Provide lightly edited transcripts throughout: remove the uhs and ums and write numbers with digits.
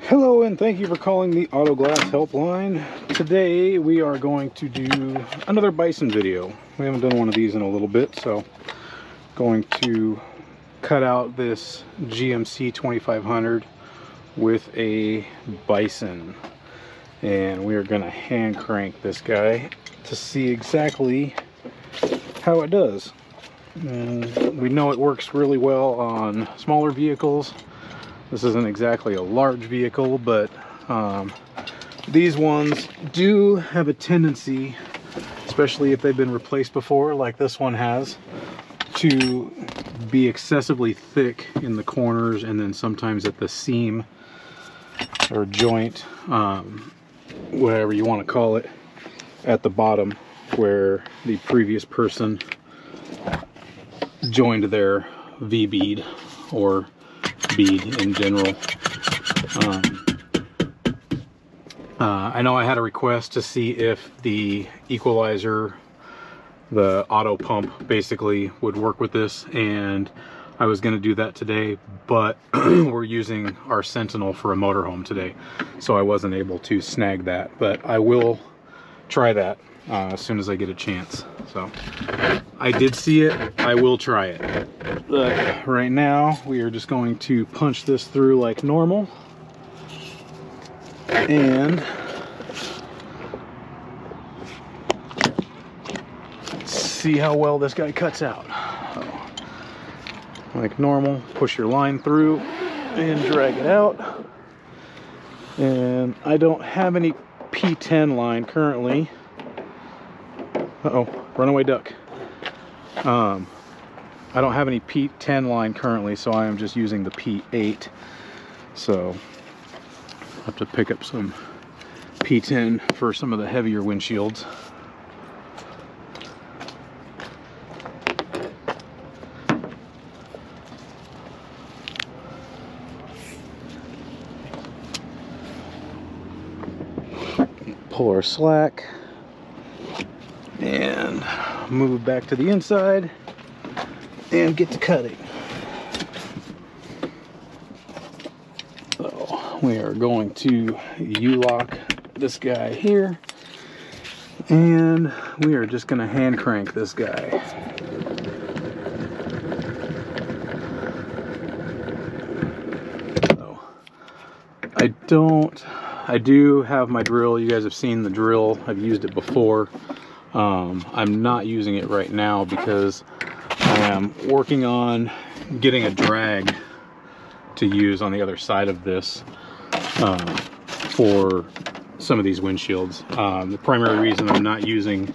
Hello and thank you for calling the Auto Glass Helpline. Today we are going to do another bison video. We haven't done one of these in a little bit, so going to cut out this GMC 2500 with a bison, and we are going to hand crank this guy to see exactly how it does. And we know it works really well on smaller vehicles. This isn't exactly a large vehicle, but these ones do have a tendency, especially if they've been replaced before, like this one has, to be excessively thick in the corners and then sometimes at the seam or joint, whatever you want to call it, at the bottom where the previous person joined their V-bead or bead in general. I know I had a request to see if the equalizer, the auto pump basically, would work with this, and I was going to do that today, but we're using our Sentinel for a motorhome today, so I wasn't able to snag that, but I will try that as soon as I get a chance. So I did see it, I will try it. But right now we are just going to punch this through like normal and see how well this guy cuts out. So, like normal, push your line through and drag it out. And I don't have any P10 line currently. Uh-oh, runaway duck. I don't have any P10 line currently, so I am just using the P8. So I'll have to pick up some P10 for some of the heavier windshields. Pull our slack and move back to the inside and get to cutting. So we are going to U-lock this guy here, and we are just going to hand crank this guy. So I do have my drill. You guys have seen the drill. I've used it before. I'm not using it right now because I am working on getting a drag to use on the other side of this for some of these windshields. The primary reason I'm not using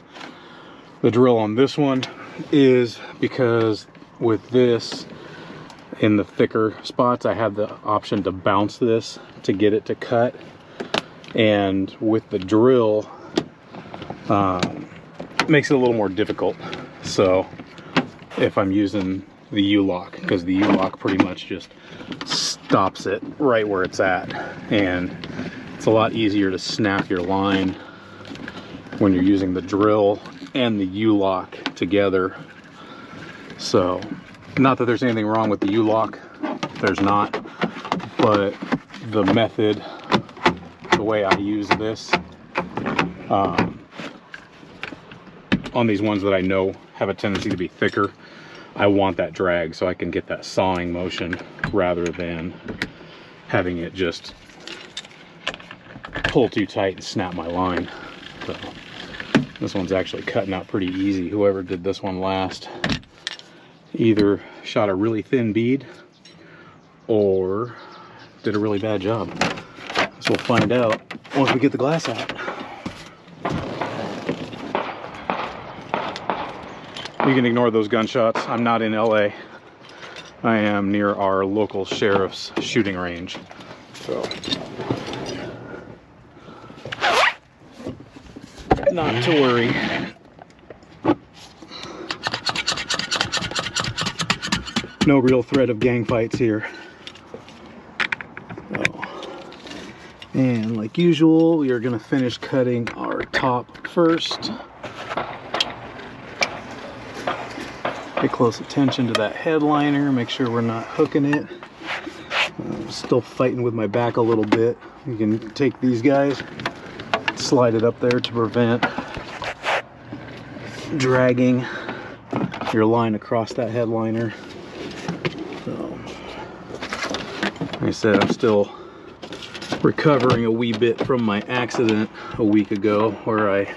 the drill on this one is because with this, in the thicker spots, I have the option to bounce this to get it to cut, and with the drill makes it a little more difficult. So if I'm using the U-lock, because the U-lock pretty much just stops it right where it's at, and it's a lot easier to snap your line when you're using the drill and the U-lock together. So not that there's anything wrong with the U-lock, there's not, but the method, the way I use this on these ones that I know have a tendency to be thicker, I want that drag so I can get that sawing motion rather than having it just pull too tight and snap my line. So this one's actually cutting out pretty easy. Whoever did this one last either shot a really thin bead or did a really bad job. So we'll find out once we get the glass out. You can ignore those gunshots. I'm not in LA. I am near our local sheriff's shooting range. So not to worry. No real threat of gang fights here. So, and like usual, we are going to finish cutting our top first. Pay close attention to that headliner, make sure we're not hooking it. I'm still fighting with my back a little bit. You can take these guys, slide it up there to prevent dragging your line across that headliner. So, like I said, I'm still recovering a wee bit from my accident a week ago where I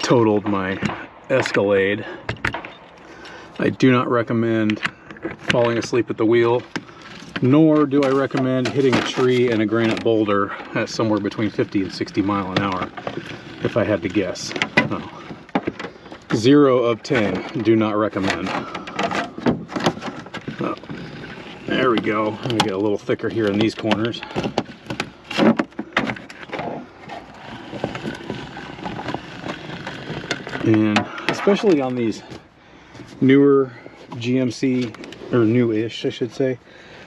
totaled my Escalade. I do not recommend falling asleep at the wheel, nor do I recommend hitting a tree and a granite boulder at somewhere between 50 and 60 miles an hour, if I had to guess. No. 0 of 10, do not recommend. Oh, there we go. Let me get a little thicker here in these corners. And especially on these newer GMC, or new-ish I should say,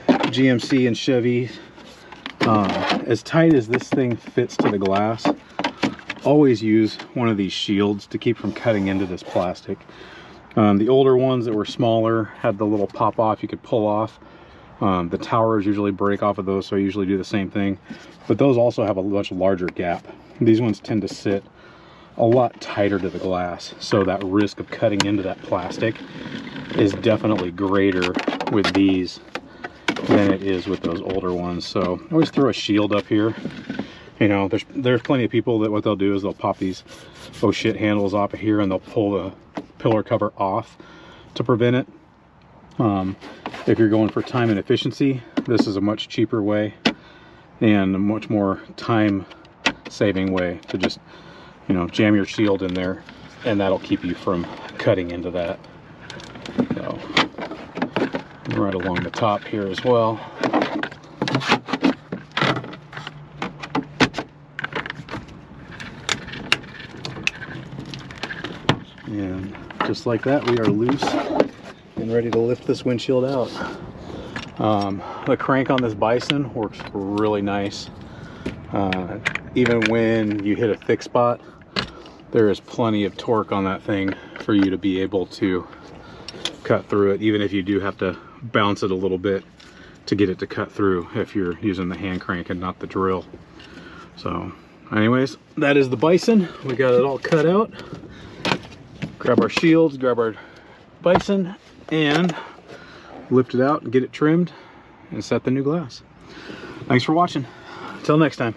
GMC and Chevy, as tight as this thing fits to the glass, always use one of these shields to keep from cutting into this plastic. The older ones that were smaller had the little pop off you could pull off. The towers usually break off of those, so I usually do the same thing, but those also have a much larger gap. These ones tend to sit a lot tighter to the glass, so that risk of cutting into that plastic is definitely greater with these than it is with those older ones. So I always throw a shield up here. You know, there's plenty of people that what they'll do is they'll pop these oh shit handles off of here and they'll pull the pillar cover off to prevent it. If you're going for time and efficiency, this is a much cheaper way and a much more time saving way to just, you know, jam your shield in there, and that'll keep you from cutting into that. So, right along the top here as well. And just like that, we are loose and ready to lift this windshield out. The crank on this Bison works really nice. Even when you hit a thick spot, there is plenty of torque on that thing for you to be able to cut through it, even if you do have to bounce it a little bit to get it to cut through if you're using the hand crank and not the drill. So anyways, that is the Bison. We got it all cut out. Grab our shields, grab our Bison, and lift it out and get it trimmed and set the new glass. Thanks for watching. Until next time.